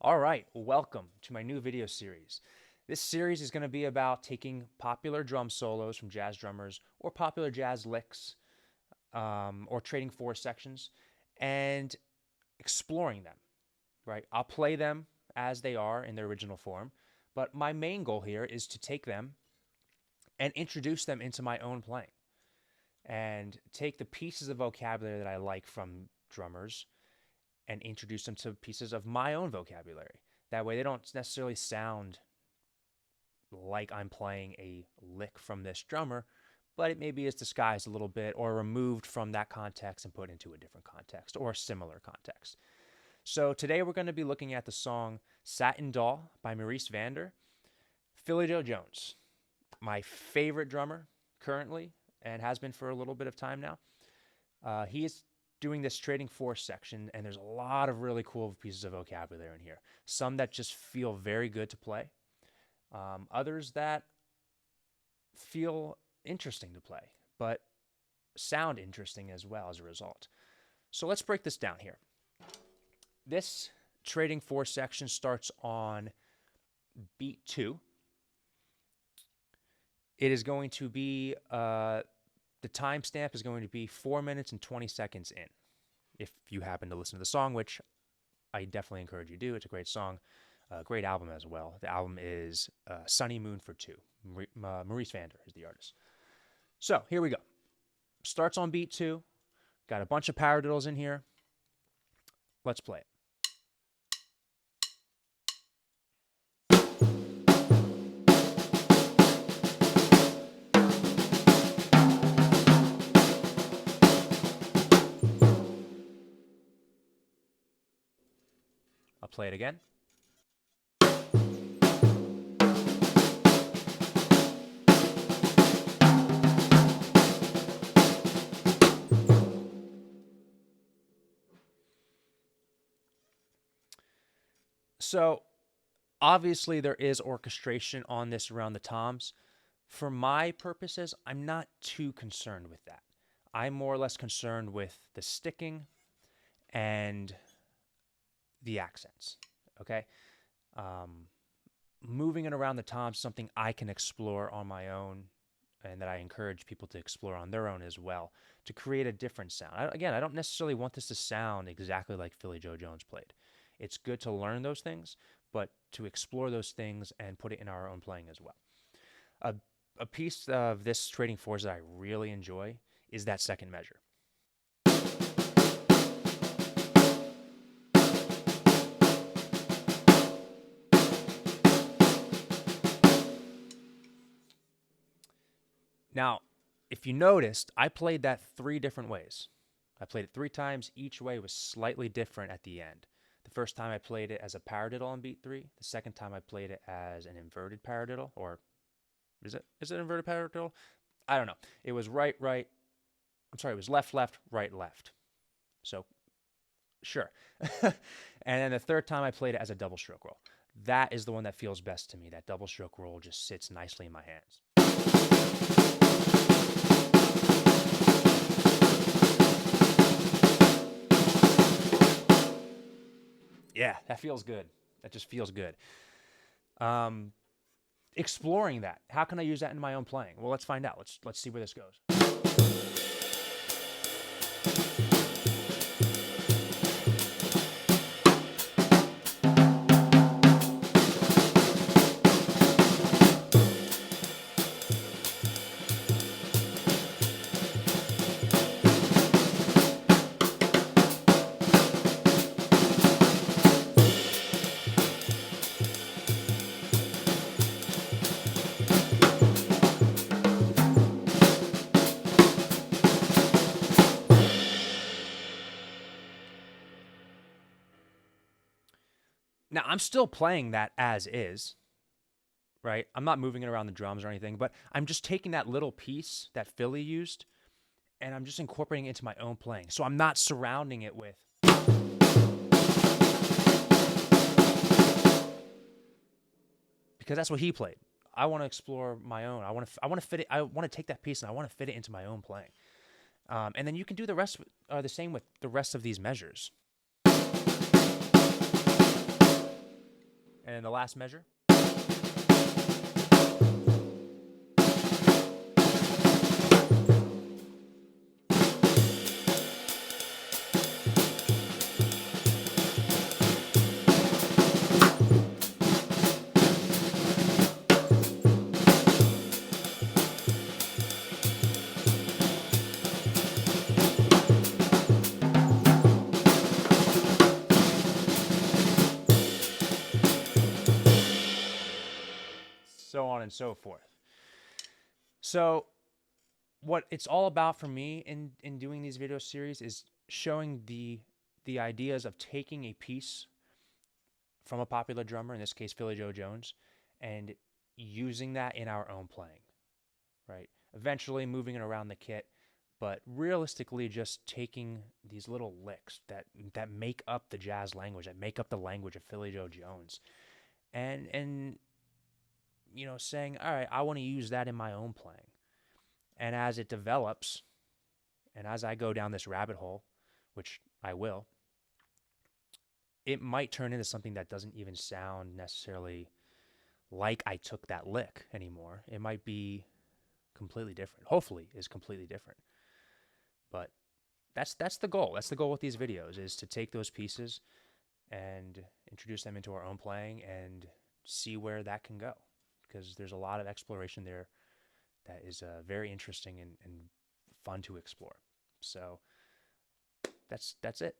All right, welcome to my new video series. This series is going to be about taking popular drum solos from jazz drummers or popular jazz licks or trading four sections and exploring them, right? I'll play them as they are in their original form, but my main goal here is to take them and introduce them into my own playing and take the pieces of vocabulary that I like from drummers and introduce them to pieces of my own vocabulary. That way they don't necessarily sound like I'm playing a lick from this drummer, but it maybe is disguised a little bit or removed from that context and put into a different context or a similar context. So today we're going to be looking at the song Satin Doll by Maurice Vander. Philly Joe Jones, my favorite drummer currently and has been for a little bit of time now. He is doing this trading four section, and there's a lot of really cool pieces of vocabulary in here. Some that just feel very good to play. Others that feel interesting to play, but sound interesting as well as a result. So let's break this down here. This trading four section starts on beat 2. It is going to be the timestamp is going to be 4 minutes and 20 seconds in. If you happen to listen to the song, which I definitely encourage you to do. It's a great song, a great album as well. The album is Sunny Moon for Two. Maurice Vander is the artist. So here we go. Starts on beat 2. Got a bunch of paradiddles in here. Let's play it. I'll play it again. So, obviously there is orchestration on this around the toms. For my purposes, I'm not too concerned with that. I'm more or less concerned with the sticking and the accents, okay? Moving it around the toms is something I can explore on my own and that I encourage people to explore on their own as well to create a different sound. I don't necessarily want this to sound exactly like Philly Joe Jones played. It's good to learn those things, but to explore those things and put it in our own playing as well. A piece of this trading fours that I really enjoy is that second measure. Now, if you noticed, I played that 3 different ways. I played it 3 times. Each way was slightly different at the end. The first time I played it as a paradiddle on beat 3. The second time I played it as an inverted paradiddle, or is it inverted paradiddle? I don't know. It was right. I'm sorry, it was left, right. So, sure. And then the third time I played it as a double stroke roll. That is the one that feels best to me. That double stroke roll just sits nicely in my hands. Yeah, that feels good. That just feels good. Exploring that. How can I use that in my own playing? Well, let's find out. Let's see where this goes. Now, I'm still playing that as is, right? I'm not moving it around the drums or anything, but I'm just taking that little piece that Philly used, and I'm just incorporating it into my own playing. So I'm not surrounding it with... because that's what he played. I want to explore my own. I want to fit it. I want to take that piece and I want to fit it into my own playing. And then you can do the rest, the same with the rest of these measures. And the last measure. So on and so forth. So what it's all about for me in doing these video series is showing the ideas of taking a piece from a popular drummer, in this case Philly Joe Jones, and using that in our own playing, right? Eventually moving it around the kit, but realistically just taking these little licks that make up the jazz language, that make up the language of Philly Joe Jones, and you know, saying, all right, I want to use that in my own playing. And as it develops, and as I go down this rabbit hole, which I will, it might turn into something that doesn't even sound necessarily like I took that lick anymore. It might be completely different. Hopefully, is completely different. But that's the goal. That's the goal with these videos, is to take those pieces and introduce them into our own playing and see where that can go. Because there's a lot of exploration there that is very interesting and fun to explore. So that's it.